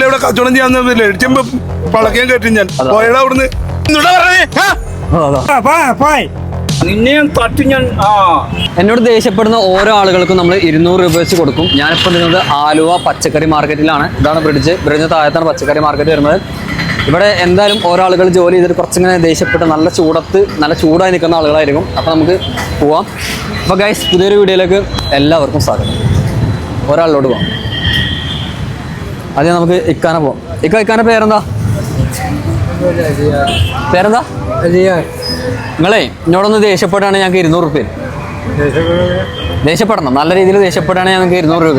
ഇവിടെ കച്ചവടം ചെയ്യാന്നില്ലേ ഇടിച്ചുമ്പോ പളക്കാൻ കയറ്റി ഞാൻ പോയടാ അവിടുന്ന് നിന്നെയും തട്ടി ഞാൻ. എന്നോട് ദേഷ്യപ്പെടുന്ന ഓരോ ആളുകൾക്കും നമ്മൾ 200 രൂപ വെച്ച് കൊടുക്കും. ഞാനിപ്പോൾ നിന്നത് ആലുവ പച്ചക്കറി മാർക്കറ്റിലാണ്. ഇതാണ് ബ്രിഡ്ജിന് താഴത്താണ് പച്ചക്കറി മാർക്കറ്റ് വരുന്നത്. ഇവിടെ എന്തായാലും ഓരോ ആളുകൾ ജോലി ചെയ്തിട്ട് കുറച്ചിങ്ങനെ ദേഷ്യപ്പെട്ട് നല്ല ചൂടായി നിൽക്കുന്ന ആളുകളായിരിക്കും. അപ്പോൾ നമുക്ക് പോവാം. അപ്പോൾ ഗൈസ്, പുതിയൊരു വീഡിയോയിലേക്ക് എല്ലാവർക്കും സ്വാഗതം. ഒരാളിലോട്ട് പോവാം. ആദ്യം നമുക്ക് ഇക്കാനെ പോവാം. ഇക്കാന്റെ പേരെന്താ? നിങ്ങളെ എന്നോടൊന്ന് ദേഷ്യപ്പെട്ടാണ് ഞങ്ങൾക്ക് 200 രൂപ. ദേഷ്യപ്പെടണം, നല്ല രീതിയിൽ ദേഷ്യപ്പെട്ടാണ് ഞങ്ങൾക്ക് 200 രൂപ.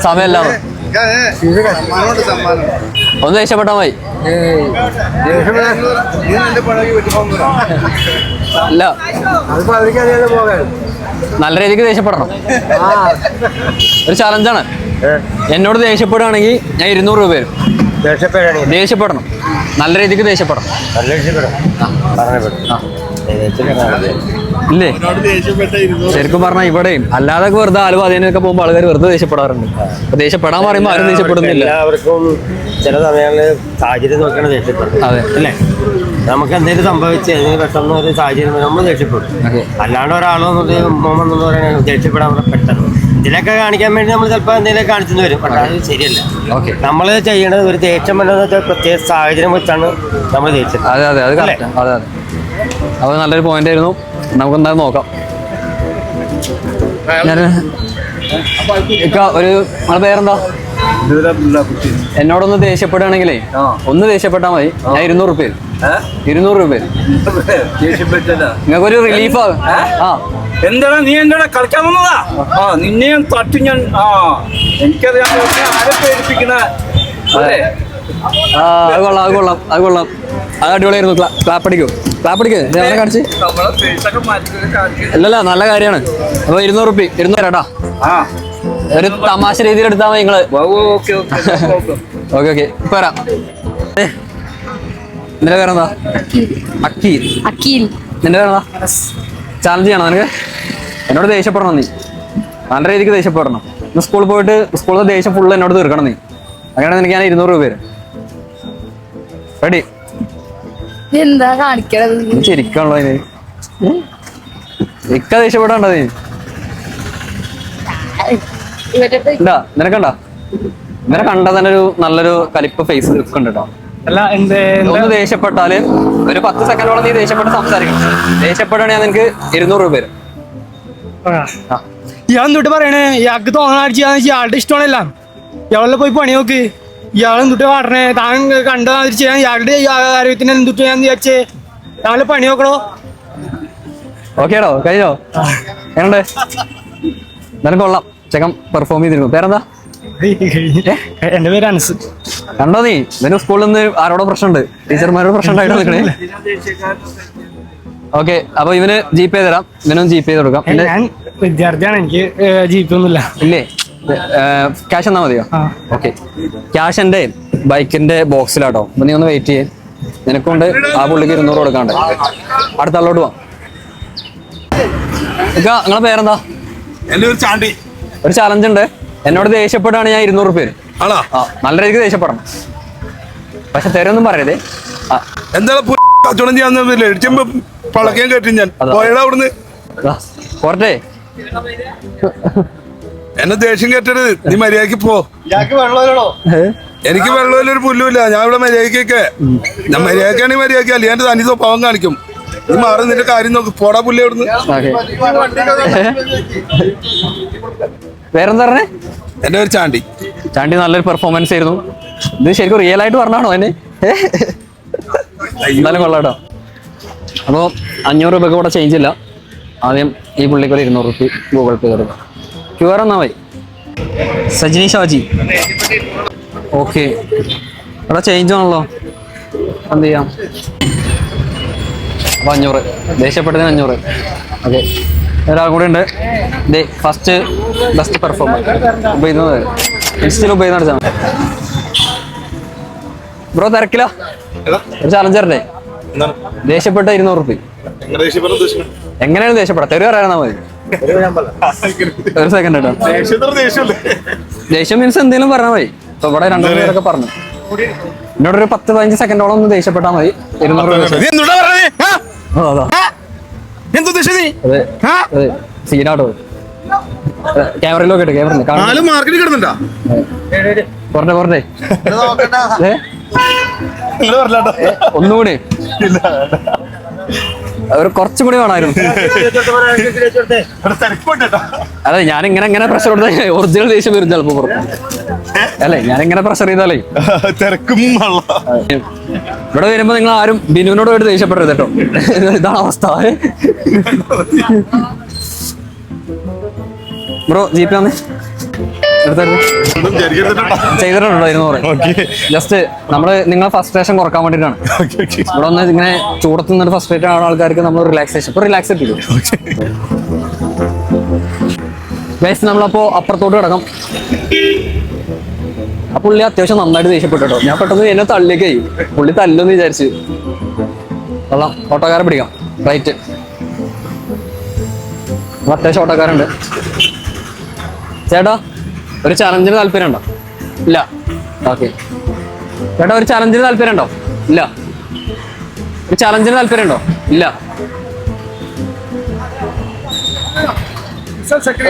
സമയമല്ല, ഒന്ന് ദേഷ്യപ്പെട്ടാ മതി. അല്ല, നല്ല രീതിക്ക് ദേഷ്യപ്പെടണം. ഒരു ചലഞ്ചാണ്. എന്നോട് ദേഷ്യപ്പെടുകയാണെങ്കിൽ ഞാൻ 200 രൂപ വരും. ദേഷ്യപ്പെടണം, നല്ല രീതിക്ക് ദേഷ്യപ്പെടണം. ഇല്ലേ, ശരിക്കും പറഞ്ഞാൽ ഇവിടെയും അല്ലാതെ വെറുതെ ആലുവ അതിനൊക്കെ പോകുമ്പോൾ ആൾക്കാർ വെറുതെ ദേഷ്യപ്പെടാറുണ്ട്. അപ്പൊ ദേഷ്യപ്പെടാൻ പറയുമ്പോൾ ആരും ദേഷ്യപ്പെടുന്നില്ല. എല്ലാവർക്കും ചില സമയങ്ങളിൽ സാഹചര്യം നോക്കണം ദേഷ്യപ്പെടും. അതെ അല്ലേ, നമുക്ക് എന്തെങ്കിലും സംഭവിച്ച് അതിന് പെട്ടെന്ന് ഒരു സാഹചര്യം നമ്മൾ ദേഷ്യപ്പെടും. അല്ലാണ്ട് ഒരാളൊന്നും മോമെന്ന് പറയുന്നത് ദേഷ്യപ്പെടാൻ പെട്ടെന്ന് ഇതിലൊക്കെ കാണിക്കാൻ വേണ്ടി നമ്മൾ ചിലപ്പോൾ എന്തെങ്കിലും കാണിച്ചു വരും. പക്ഷെ അത് ശരിയല്ല. നമ്മൾ ചെയ്യേണ്ടത് ഒരു ദേഷ്യം വന്നത് പ്രത്യേക സാഹചര്യം വെച്ചാണ് നമ്മൾ ദേഷ്യം. അതെ അതെ, അത് അതെ അതെ, അത് നല്ലൊരു പോയിന്റ് ആയിരുന്നു. നമുക്ക് എന്തായാലും നോക്കാം. ഞാൻ ഒരു നിങ്ങളുടെ പേരെന്താ? എന്നോടൊന്ന് ദേഷ്യപ്പെടുകയാണെങ്കിലേ ഒന്ന് ദേഷ്യപ്പെട്ടാൽ മതി. ഞാൻ 200 രൂപ 200 രൂപ നിങ്ങൾക്കൊരു റിലീഫ് ആകും. എന്താടാ നീ എന്താ കളിക്കാൻ വന്നതാ? നിന്നെയും തട്ടി ഞാൻ. എനിക്കറിയാം ആരെ പേടിപ്പിക്കണ. അത് കൊള്ളാം, അത് കൊള്ളാം, അത് കൊള്ളാം, അത് അടിപൊളിയായിരുന്നു. ക്ലാപ്പടിക്കും കാണിച്ച്. അല്ലല്ല, നല്ല കാര്യമാണ്. അപ്പൊ 200 രൂപ 200 കേട്ടാ. ഒരു തമാശ രീതിയിൽ എടുത്താൽ മതി നിങ്ങള്. ഓക്കെ ഓക്കെ ഇപ്പൊ വരാം. നിന്റെ പേരെന്താ? അക്കീൽ. നിന്റെ പേരെന്താ? ചാലഞ്ച് ചെയ്യണം നിനക്ക്. എന്നോട് ദേഷ്യപ്പെടണം നീ, നല്ല രീതിക്ക് ദേഷ്യപ്പെടണം. സ്കൂളിൽ പോയിട്ട് സ്കൂളിലെ ദേഷ്യം ഫുള്ള് എന്നോട് തീർക്കണം നീ. അങ്ങനെയാണെങ്കിൽ എനിക്ക് ഞാൻ 200 രൂപ തരും. റെഡി? എന്താ കാണിക്കണത്? ശരിക്കാണല്ലോ അതിന് ഇക്ക ദേഷ്യപ്പെടാണ്ടോ നീ? എന്താ നിനക്കണ്ട? ഇവരെ കണ്ടാൽ തന്നെ ഒരു നല്ലൊരു കലിപ്പ് ഫേസ് ഉണ്ട് കേട്ടോ. ഒന്ന് ദേഷ്യപ്പെട്ടാല് ഒരു 10 സെക്കൻഡോളം നീ ദേഷ്യപ്പെട്ട് സംസാരിക്കണം. ദേഷ്യപ്പെടാണ് ഞാൻ നിനക്ക് 200 രൂപ തരും. ഇയാൾ എന്തൊട്ട് പറയണേ? ഇയാൾക്ക് തോന്നാടിച്ചാന്ന് ഇയാളുടെ ഇഷ്ടമാണല്ല. ഇയാളെ പോയി പണി നോക്ക്. ഇയാൾ എന്തൊട്ട് പാടണേ? താൻ കണ്ട ചെയ്യാൻ ഇയാളുടെ ആരോഗ്യത്തിന് എന്തൊട്ട് ഞാൻ വിചാരിച്ചേ? താങ്കൾ പണി നോക്കണോ? ഓക്കേടോ, കഴിഞ്ഞോ? എങ്ങനുണ്ട്? എന്നാലും കൊള്ളാം, ചെക്കൻ പെർഫോം ചെയ്തിരുന്നു. പേരെന്താ? എന്റെ പേര് അനസ്. കണ്ടോ നീ? ഇവന് സ്കൂളിൽ നിന്ന് ആരോടോ പ്രശ്നമുണ്ട്, ടീച്ചർമാരോട് പ്രശ്നം ഉണ്ടായിട്ട് നിൽക്കണേ. ഓക്കെ, അപ്പൊ ഇവന് ജിപേ തരാം. ഇവനും ജിപേ ചെയ്ത് കൊടുക്കാം. ഞാൻ വിദ്യാർത്ഥിയാണ്, എനിക്ക് ജിപേ ഒന്നുമില്ല. ഇല്ലേ, ക്യാഷ് എന്നാ മതിയോ? ഓക്കെ, ക്യാഷ് എന്റെ ബൈക്കിന്റെ ബോക്സിലാട്ടോ. അപ്പൊ നീ ഒന്ന് വെയിറ്റ് ചെയ്യേ. നിനക്കൊണ്ട് ആ പുള്ളിക്ക് 200 കൊടുക്കാണ്ട്. അടുത്ത ആളോട്ട് പോവാം. നിങ്ങളെ പേരെന്താ? ഒരു ചലഞ്ച് ഉണ്ട്. എന്നോട് ദേഷ്യപ്പെട്ടാണ് ഞാൻ 200 രൂപ. നല്ല രീതിക്ക് ദേഷ്യപ്പെടണം, പക്ഷെ തരൊന്നും പറയരുതേ. എന്താ കച്ചവടം ചെയ്യാന്നില്ലേ ഇടിച്ചുമ്പോ പളക്കാൻ കയറ്റി ഞാൻ പോയടാ അവിടുന്ന്. പോരട്ടെ, എന്നെ ദേഷ്യം കയറ്റരുത്. നീ മര്യാദക്ക് പോ. എനിക്ക് വെള്ളമില്ലൊരു പുല്ലുമില്ല. ഞാൻ ഇവിടെ മര്യാദക്കൊക്കെ ഞാൻ മര്യാദക്കാണെങ്കിൽ മര്യാദക്ക്, അല്ലെങ്കിൽ എന്റെ തനി സ്വഭാവം കാണിക്കും. നീ മാറി നിന്റെ കാര്യം നോക്ക്. പോടാ പുല്ല് അവിടുന്ന്. വേറെന്താ പറഞ്ഞേ? എന്റെ ഒരു ചാണ്ടി. നല്ലൊരു പെർഫോമൻസ് ആയിരുന്നു. ഇത് ശരിക്കും റിയൽ ആയിട്ട് പറഞ്ഞാണോ എന്നെ? എന്തായാലും കൊള്ളാട്ടോ. അപ്പോൾ 500 രൂപയ്ക്ക് കൂടെ ചേഞ്ച് ഇല്ല. ആദ്യം ഈ പുള്ളിക്ക് ഒരു 200 രൂപ ഗൂഗിൾ പേ കൊടുക്കാം. QR എന്നാ മതി. സജിനി ഷാജി. ഓക്കെ, ഇവിടെ ചേഞ്ച് ആണല്ലോ, എന്ത് ചെയ്യാം? അപ്പോൾ 500 ദേഷ്യപ്പെട്ടതിന് 500. ഓക്കെ, ഒരാൾ കൂടെ ഉണ്ട്. ഫസ്റ്റ് ബെസ്റ്റ് പെർഫോമർ ഉപയോഗിക്കുന്നത് ഇൻസ്റ്റയിൽ ഉപയോഗിക്കുന്ന ബ്രോ. തിരക്കില്ല, ഒരു ചലഞ്ചറിന്റെ ദേഷ്യപ്പെട്ട 200 രൂപ. എങ്ങനെയാണ് ദേഷ്യപ്പെടാം? തെരുവ് അറിയാനാ മതി. ഒരു സെക്കൻഡ് കേട്ടോ. ദേഷ്യം മീൻസ് എന്തെങ്കിലും പറഞ്ഞാൽ മതി. ഇപ്പൊ ഇവിടെ 2 പേരൊക്കെ പറഞ്ഞു. എന്നോടൊരു 10-15 സെക്കൻഡോളം ഒന്ന് ദേഷ്യപ്പെട്ടാൽ മതി. 200 രൂപ. അതെ സീനാട്ടോ. ക്യാമറയിലൊക്കെ ഇട്ട് ക്യാമറ മാർക്കറ്റിൽ കിടന്നുണ്ടോ? പറഞ്ഞേ ഒന്നുകൂടി ഒരു കുറച്ചും കൂടി വേണമായിരുന്നു. അതെ ഞാൻ ഇങ്ങനെ പ്രഷർ കൊടുത്താൽ ഒറിജിനൽ ദേഷ്യം വരും ചിലപ്പോ പുറത്ത്. അല്ലേ ഞാൻ ഇങ്ങനെ പ്രഷർ ചെയ്താലേ തിരക്കും. ഇവിടെ വരുമ്പോ നിങ്ങൾ ആരും ബിനുവിനോട് പോയിട്ട് ദേഷ്യപ്പെടരുത് കേട്ടോ. ഇതാണ് അവസ്ഥ. ബ്രോ ജീപ്പ് വന്നേ ചെയ്തിട്ടുണ്ടോ 200? ജസ്റ്റ് നമ്മള് നിങ്ങളെ ഫ്രസ്ട്രേഷൻ കുറക്കാൻ വേണ്ടിട്ടാണ്. ഇവിടെ ഒന്ന് ഇങ്ങനെ ചൂടത്ത് നിന്നിട്ട് ഫ്രസ്ട്രേറ്റ് ആവുന്ന ആൾക്കാർക്ക് നമ്മൾ റിലാക്സേഷൻ ഇപ്പൊ റിലാക്സ് എത്തില്ലോ. ഗൈസ് നമ്മളപ്പോ അപ്പുറത്തോട്ട് കിടക്കാം. ആ പുള്ളി അത്യാവശ്യം നന്നായിട്ട് ദേഷ്യപ്പെട്ടോ. ഞാൻ പെട്ടെന്ന് എന്നെ തള്ളിയൊക്കെ പുള്ളി തല്ലെന്ന് വിചാരിച്ചു. കൊള്ളാം, ഓട്ടോക്കാരെ പിടിക്കാം. റൈറ്റ്, അത്യാവശ്യം ഓട്ടോക്കാരുണ്ട്. ചേട്ടാ ഒരു ചലഞ്ചിന് താല്പര്യം ഉണ്ടോ? ഇല്ല. ഓക്കെ ചേട്ടാ ഒരു ചലഞ്ചിന് താല്പര്യം ഉണ്ടോ? ഇല്ല. ഒരു ചലഞ്ചിന് താല്പര്യം ഉണ്ടോ? ഇല്ല.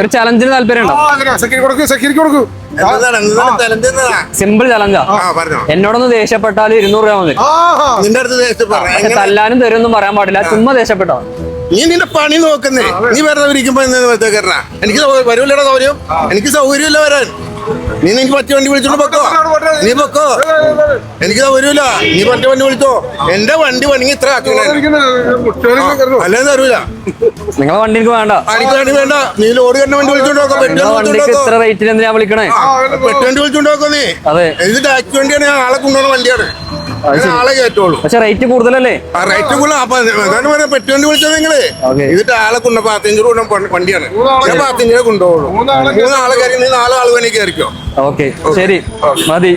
ഒരു ചലഞ്ചിന് താല്പര്യം ഉണ്ടോ? സിമ്പിൾ ചലഞ്ചാ. എന്നോടൊന്ന് ദേഷ്യപ്പെട്ടാൽ 200 രൂപ മതി. പക്ഷെ തല്ലാനും തരുമെന്നും പറയാൻ പാടില്ല. ചുമ്മാ ദേഷ്യപ്പെട്ടോ. നീ നിന്റെ പണി നോക്കുന്നേ. നീ വെറുതെ ഇരിക്കുമ്പോ എനിക്ക് വരൂല്ലടാ സൗകര്യം. എനിക്ക് സൗകര്യമില്ല വരാൻ. നീ നിനക്ക് പറ്റിയ വണ്ടി വിളിച്ചോണ്ട് പൊക്കോ. നീ പൊക്കോ, എനിക്ക് സൗകര്യമില്ല. നീ പറ്റിയ വണ്ടി വിളിച്ചോ. എന്റെ വണ്ടി പണിക്ക് ഇത്ര അല്ലേ തരൂല. നിങ്ങളെ വണ്ടി എനിക്ക് വേണ്ട. എനിക്ക് വണ്ടി വേണ്ട. നീ ലോഡ് കണ്ട വണ്ടി വിളിച്ചോണ്ട് നോക്കാം. വണ്ടിക്ക് ഇത്ര റേറ്റിൽ എന്തിനാ വിളിക്കണേ? പെട്ടുവണ്ടി വിളിച്ചോണ്ട് നോക്കോ. നീ അതെ ഇത് ടാക്സി വണ്ടിയാണ്. ഞാൻ ആളെ കൊണ്ടുപോകുന്ന വണ്ടിയാണ്. ആളെ കയറ്റുള്ളൂ. പക്ഷെ റേറ്റ് കൂടുതലല്ലേ? റേറ്റ് കൂടുതൽ. അപ്പൊ അതാണ് പറയാ പെട്ടുവണ്ടി വിളിച്ചത് നിങ്ങള്. ഇതിട്ട് ആളെ കൊണ്ട് 15 രൂപ വണ്ടിയാണ്. ഞാൻ 15 രൂപ കൊണ്ടുപോകുള്ളൂ. 3 ആളെ കയറി. നീ 4 ആൾ വേണേ കയറിക്കോ. ഓക്കെ ശരി മതി.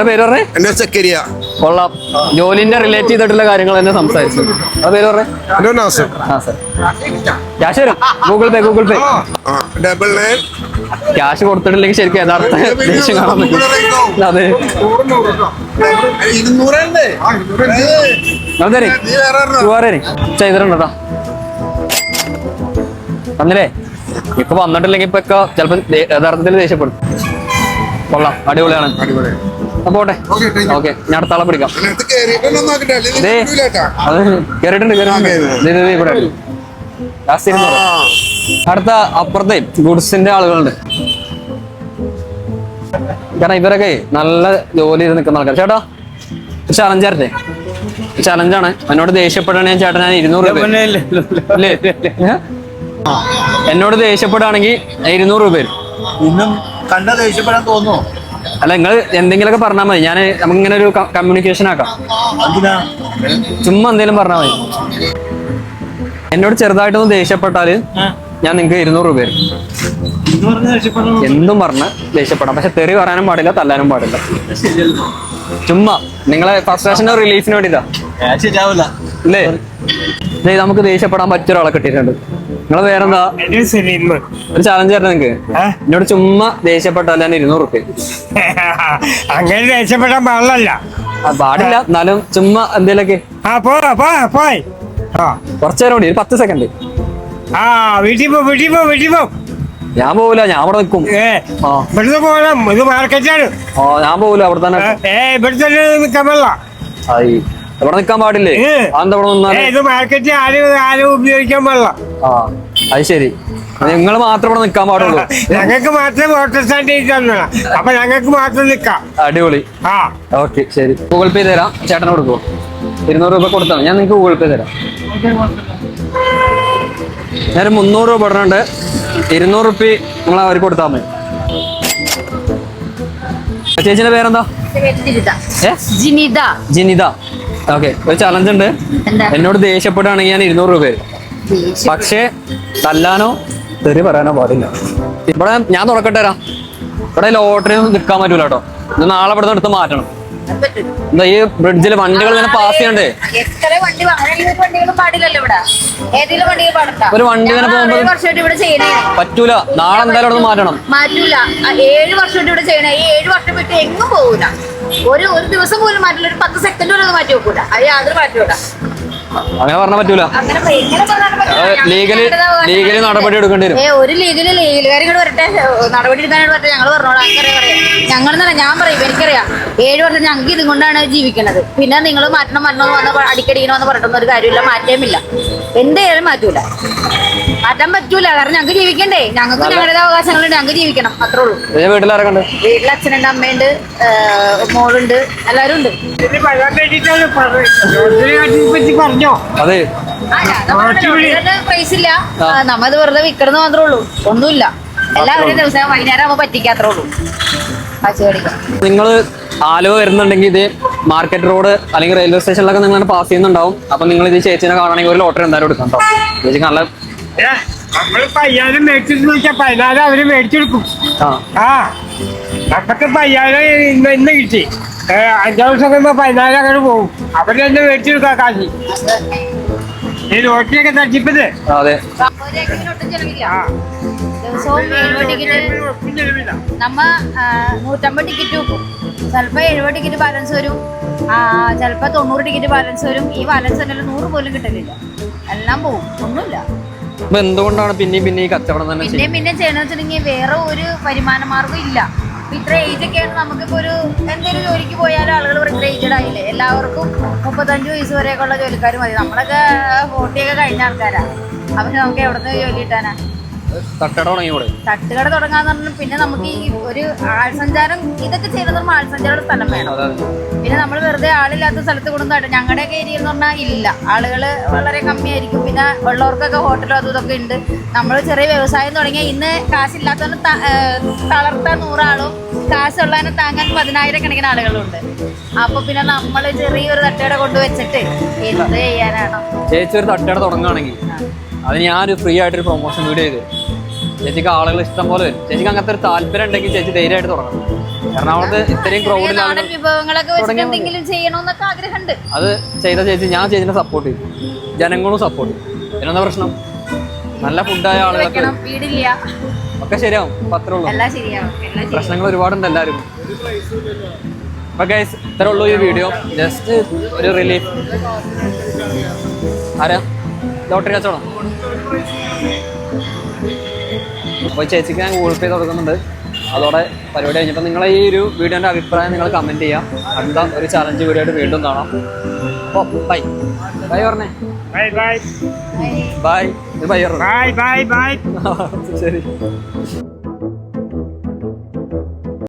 പേര് പറഞ്ഞേ? എന്റെ സെക്കരിയ. കൊള്ളാം. ജോലിന്റെ റിലേറ്റ് ചെയ്തിട്ടുള്ള കാര്യങ്ങൾ തന്നെ സംസാരിച്ചു. അത് പേര് പറഞ്ഞേ? ക്യാഷ് വരും. ഗൂഗിൾ പേ 99 ക്യാഷ് കൊടുത്തിട്ടില്ലെങ്കിൽ ശരിക്കും യഥാർത്ഥ ദേഷ്യം കാണാൻ പറ്റും. അതെ ചെയ്തിട്ടുണ്ടോ? അന്നല്ലേ ഇപ്പൊ വന്നിട്ടില്ലെങ്കിൽ ഇപ്പൊ ചിലപ്പോ യഥാർത്ഥത്തിൽ ദേഷ്യപ്പെടും. കൊള്ളാം, അടിപൊളിയാണ്. പോട്ടെ. ഓക്കെ ഞാൻ അടുത്ത ആളെ പിടിക്കാം. അത് കേറിയിട്ടുണ്ട്. ഇവിടെ അടുത്ത അപ്പുറത്തെ ഗുഡ്സിന്റെ ആളുകളുണ്ട്. കാരണം ഇവരൊക്കെ നല്ല ജോലി ചെയ്ത് നിൽക്കുന്ന ആൾക്കാർ. ചേട്ടാ ചലഞ്ചായിരുന്നേ, ചലഞ്ചാണ്. എന്നോട് ദേഷ്യപ്പെടുകയാണെങ്കിൽ ഞാൻ ചേട്ടാ ഞാൻ 200 രൂപ. എന്നോട് ദേഷ്യപ്പെടുകയാണെങ്കിൽ 200 രൂപ വരും. ഇന്നും കണ്ട ദേഷ്യപ്പെടാൻ തോന്നുന്നു. അല്ല നിങ്ങൾ എന്തെങ്കിലുമൊക്കെ പറഞ്ഞാൽ മതി. ഞാൻ നമുക്കിങ്ങനെ ഒരു കമ്മ്യൂണിക്കേഷൻ ആക്കാം. ചുമ്മാ എന്തെങ്കിലും പറഞ്ഞാൽ മതി. എന്നോട് ചെറുതായിട്ടൊന്ന് ദേഷ്യപ്പെട്ടാല് ഞാൻ നിങ്ങൾക്ക് 200 രൂപ തരും. എന്തും പറഞ്ഞ് ദേഷ്യപ്പെടാം. പക്ഷെ തെറി പറയാനും പാടില്ല, തല്ലാനും പാടില്ല. ചുമ്മാ നിങ്ങളെ ഫ്രസ്ട്രേഷന്റെ റിലീഫിന് വേണ്ടിട്ടാ. അല്ലേ നമുക്ക് ദേഷ്യപ്പെടാൻ പറ്റിയ ഒരാളെ കിട്ടിയിട്ടുണ്ട്. നിങ്ങളെ പേരെന്താ? ഒരു ചലഞ്ച് ആയിരുന്നു നിങ്ങക്ക്. എന്നോട് ചുമ്മാ ദേഷ്യപ്പെട്ടാൽ ഞാൻ 200 രൂപ. അങ്ങനെ ദേഷ്യപ്പെടാൻ പാടില്ല. പാടില്ല, എന്നാലും ചുമ്മാ എന്തേലൊക്കെ കുറച്ചു നേരം കൂടി, ഒരു 10 സെക്കൻഡ്. വീട്ടിൽ പോ. ഞാൻ പോവില്ല, ഞാൻ അവിടെ നിൽക്കും. ഇവിടുന്ന് പോകണം, ഇത് മാർക്കറ്റാണ്. ഞാൻ പോവില്ല, അവിടെ തന്നെ. ഇവിടെ നിൽക്കാൻ പാടില്ല. ഇവിടെ നിൽക്കാൻ പാടില്ലേ? അതെന്താ ഇവിടെ നിന്നാ? ഇത് മാർക്കറ്റ് ആരും ഉപയോഗിക്കാൻ പാടില്ല. അത് ശരി, നിങ്ങൾ മാത്രം ഇവിടെ നിൽക്കാൻ പാടുള്ളൂ. ഞങ്ങൾക്ക് മാത്രമേ മോട്ടോർ സ്റ്റാൻഡ് ചെയ്തിട്ടുള്ള. അപ്പൊ ഞങ്ങൾക്ക് മാത്രം നിൽക്കാം. അടിപൊളി. ഓക്കെ ശരി, ഗൂഗിൾ പേ തരാം. ചേട്ടനെ കൊടുക്കുമോ? 200 രൂപ കൊടുത്താൽ ഞാൻ നിങ്ങൾക്ക് ഗൂഗിൾ പേ തരാം. ഞാൻ 300 രൂപ പറഞ്ഞിട്ടുണ്ട്. 200 രൂപ നിങ്ങൾ അവർക്ക് കൊടുത്താൽ മതി. ചേച്ചിന്റെ പേരെന്താ? ജിനിത. ഓക്കെ, ഒരു ചലഞ്ച് ഉണ്ട്. എന്നോട് ദേഷ്യപ്പെടുകയാണെങ്കിൽ ഞാൻ 200 രൂപ തരും. പക്ഷേ തല്ലാനോ തെറി പറയാനോ പാടില്ല. ഇവിടെ ഞാൻ തുറക്കട്ടെ തരാം. ഇവിടെ ലോട്ടറി നിൽക്കാൻ പറ്റൂല കേട്ടോ. ഇത് നാളെ ഇവിടെ നിന്ന് എടുത്ത് മാറ്റണം. അത് പറ്റില്ല. എന്താ ഈ ബ്രിഡ്ജിൽ വണ്ടികൾ ഇങ്ങനെ പാസ് ചെയ്യണ്ടേ? എത്ര വണ്ടി അങ്ങനെ ഈ ഒരു വണ്ടികളും പാടില്ലല്ലോ ഇവിടെ. ഏതെങ്കിലും വണ്ടികൾ പാടില്ല. ഒരു വണ്ടി ഇങ്ങനെ പോകുമ്പോൾ 7 വർഷമായിട്ട് ഇവിടെ ചെയ്യണേ. പറ്റൂല. നാളെ എന്തായാലും അവിടെ മാറ്റണം. മാറ്റൂല. 7 വർഷമായിട്ട് ഇവിടെ ചെയ്യണേ. ഈ 7 വർഷം വിട്ട് എങ്ങും പോകൂല. ഒരു ദിവസം പോലും മാറ്റില്ല. ഒരു 10 സെക്കൻഡ് പോലും അത് മാറ്റി വെക്കൂല. അത് യാതൊരു മാറ്റൂല. അങ്ങനെ പറഞ്ഞാൽ പറ്റൂല. അങ്ങനെ എങ്ങനെ പറഞ്ഞാലും പറ്റില്ല. ലീഗലി നടപടി എടുക്കേണ്ടി വരും. ഒരു ലീഗലുകാർ ഇങ്ങോട്ട് വരട്ടെ, നടപടി എടുക്കാനായിട്ട് വരട്ടെ. ഞങ്ങൾ പറഞ്ഞോളാം. എനിക്കറിയാം. ഞങ്ങളെന്നല്ല ഞാൻ പറയും. എനിക്കറിയാം 7 വർഷം ഞങ്ങൾക്ക് ഇതും കൊണ്ടാണ് ജീവിക്കുന്നത്. പിന്നെ നിങ്ങൾ മാറ്റണം വന്ന് അടിക്കടിക്കണമെന്ന് പറഞ്ഞിട്ടൊന്നും ഒരു കാര്യമില്ല. മാറ്റേമില്ല. എന്തായാലും മാറ്റൂല. മാറ്റാൻ പറ്റൂല. കാരണം ഞങ്ങൾക്ക് ജീവിക്കണ്ടേ. ഞങ്ങൾക്ക് ഞങ്ങളുടെ അവകാശങ്ങളുണ്ട്. ഞങ്ങൾക്ക് ജീവിക്കണം. അത്രേ ഉള്ളൂ. വീട്ടിലാരൊക്കെ വീട്ടിൽ അച്ഛനുണ്ട്, അമ്മയുണ്ട്, മോളുണ്ട്, എല്ലാവരും ഉണ്ട്. പറഞ്ഞോ അതെ. പ്രൈസ് ഇല്ല. നമ്മത് വെറുതെ വിൽക്കണമെന്ന് മാത്രമേ ഉള്ളൂ. ഒന്നുമില്ല. എല്ലാവരും ദിവസം വൈകുന്നേരം ആകുമ്പോൾ പറ്റിക്കാത്രേ ഉള്ളൂ. പച്ചക്കടിക്കാം. നിങ്ങൾ ആലുവ വരുന്നുണ്ടെങ്കിൽ ഇത് മാർക്കറ്റ് റോഡ് അല്ലെങ്കിൽ റെയിൽവേ സ്റ്റേഷനിലൊക്കെ നിങ്ങൾ പാസ് ചെയ്യുന്നുണ്ടാവും. അപ്പൊ നിങ്ങൾ ഇത് ചേച്ചിനെ കാണണമെങ്കിൽ ഒരു ലോട്ടറി എന്തായാലും എടുക്കാം കേട്ടോ. ചേച്ചിക്ക് നല്ല നമ്മളിപ്പോ 5000 മേടിച്ചിട്ട് നോക്കിയാൽ 14 അവര് മേടിച്ചെടുക്കും. ആ നമുക്കിപ്പോ 5000 ഇന്ന് കിട്ടി. 5 ദിവസം കഴിയുമ്പോ 14 അങ്ങനെ പോകും. അവര് തന്നെ മേടിച്ചെടുക്കാം കാശി. ഈ ലോട്ടറിയൊക്കെ തട്ടിപ്പത്. അതെ. ഒട്ടും ചെലവില്ല. ദിവസവും 70 ടിക്കറ്റ് നമ്മ 150 ടിക്കറ്റ് വെക്കും. ചിലപ്പോ 70 ടിക്കറ്റ് ബാലൻസ് വരും. ചിലപ്പോ 90 ടിക്കറ്റ് ബാലൻസ് വരും. ഈ ബാലൻസ് തന്നെ 100 പോലും കിട്ടലില്ല. എല്ലാം പോകും. ഒന്നുമില്ല. അപ്പൊ എന്തുകൊണ്ടാണ് പിന്നെ ഈ കച്ചവടം തന്നെ പിന്നെ ചെയ്യണമെന്ന് വെച്ചിട്ടുണ്ടെങ്കിൽ വേറെ ഒരു വരുമാന മാർഗം ഇല്ല. ഇത്ര ഏജ് ഒക്കെയാണ്. നമുക്കിപ്പോ ഒരു എന്തെങ്കിലും ജോലിക്ക് പോയാലും ആളുകൾ ഇത്ര ഏജഡ് ആയില്ലേ. എല്ലാവർക്കും 35 വയസ്സ് വരെയൊക്കെ ഉള്ള ജോലിക്കാർ മതി. നമ്മളൊക്കെ 40 ഒക്കെ കഴിഞ്ഞ ആൾക്കാരാണ്. പക്ഷെ നമുക്ക് എവിടുന്ന് ജോലി കിട്ടാനാ? തട്ടുകട തുടങ്ങാന്ന് പറഞ്ഞാൽ പിന്നെ നമുക്ക് ഈ ഒരു ആൾസഞ്ചാരം ഇതൊക്കെ ചെയ്യുന്ന ആൾസഞ്ചാരം സ്ഥലം വേണം. പിന്നെ നമ്മൾ വെറുതെ ആളില്ലാത്ത സ്ഥലത്ത് കൊടുത്തായിട്ട് ഞങ്ങളുടെയൊക്കെ ഏരിയ എന്ന് പറഞ്ഞാൽ ഇല്ല. ആളുകള് വളരെ കമ്മിയായിരിക്കും. പിന്നെ ഉള്ളവർക്കൊക്കെ ഹോട്ടലും അതും ഇതൊക്കെ ഉണ്ട്. നമ്മൾ ചെറിയ വ്യവസായം തുടങ്ങിയാൽ ഇന്ന് കാശില്ലാത്തവന് തളർത്താൻ 100 ആളും കാശുള്ളതിനെ താങ്ങാൻ 10,000 കണക്കിന് ആളുകളുണ്ട്. അപ്പൊ പിന്നെ നമ്മൾ ചെറിയൊരു തട്ടുകട കൊണ്ടുവച്ചിട്ട് എന്ത് ചെയ്യാനാണോ? ചേച്ചി ഒരു തട്ടുകട തുടങ്ങുകയാണെങ്കിൽ അത് ഞാനൊരു ഫ്രീ ആയിട്ടൊരു പ്രൊമോഷൻ വീഡിയോ ചെയ്ത് ചേച്ചിക്ക് ആളുകൾ ഇഷ്ടം പോലെ വരും. ചേച്ചിക്ക് അങ്ങനത്തെ ഒരു താല്പര്യം ഉണ്ടെങ്കിൽ ചേച്ചി ധൈര്യമായിട്ട് തുടങ്ങണം. എറണാകുളത്ത് ഇത്രയും ക്രൗഡിലാണ് വിഭവങ്ങളൊക്കെ വെച്ചിട്ട് എന്തെങ്കിലും ചെയ്യണമെന്നൊക്കെ ആഗ്രഹമുണ്ട്. അത് ചെയ്ത ചേച്ചി ഞാൻ ചേച്ചിനെ സപ്പോർട്ട് ചെയ്യും. ജനങ്ങളും സപ്പോർട്ട് ചെയ്യും. പിന്നെന്താ പ്രശ്നം? നല്ല ഫുഡായ ആളുകളൊക്കെ വീടില്ല ഒക്കെ ശരിയാവും. അത്രേ ഉള്ളൂ. എല്ലാം ശരിയാവും. പ്രശ്നങ്ങൾ ഒരുപാടുണ്ട് എല്ലാവരും. അപ്പൊ ഗൈസ് ഇത്രേ ഉള്ളൂ ഈ വീഡിയോ. ജസ്റ്റ് ഒരു റിലീഫ്. ആരാ ലോട്ടറി കച്ചവടം? അപ്പോൾ ചേച്ചിക്ക് ഞാൻ ഗൂഗിൾ പേ കൊടുക്കുന്നുണ്ട്. അതോടെ പരിപാടി കഴിഞ്ഞപ്പോൾ നിങ്ങളെ ഈ ഒരു വീഡിയോൻ്റെ അഭിപ്രായം നിങ്ങൾ കമൻറ്റ് ചെയ്യാം. അടുത്ത ഒരു ചലഞ്ച് വീഡിയോ ആയിട്ട് വീണ്ടും കാണാം. അപ്പോൾ ബൈ ബൈ പറഞ്ഞേ. Bye bye bye bye bye bye bye. ശരി.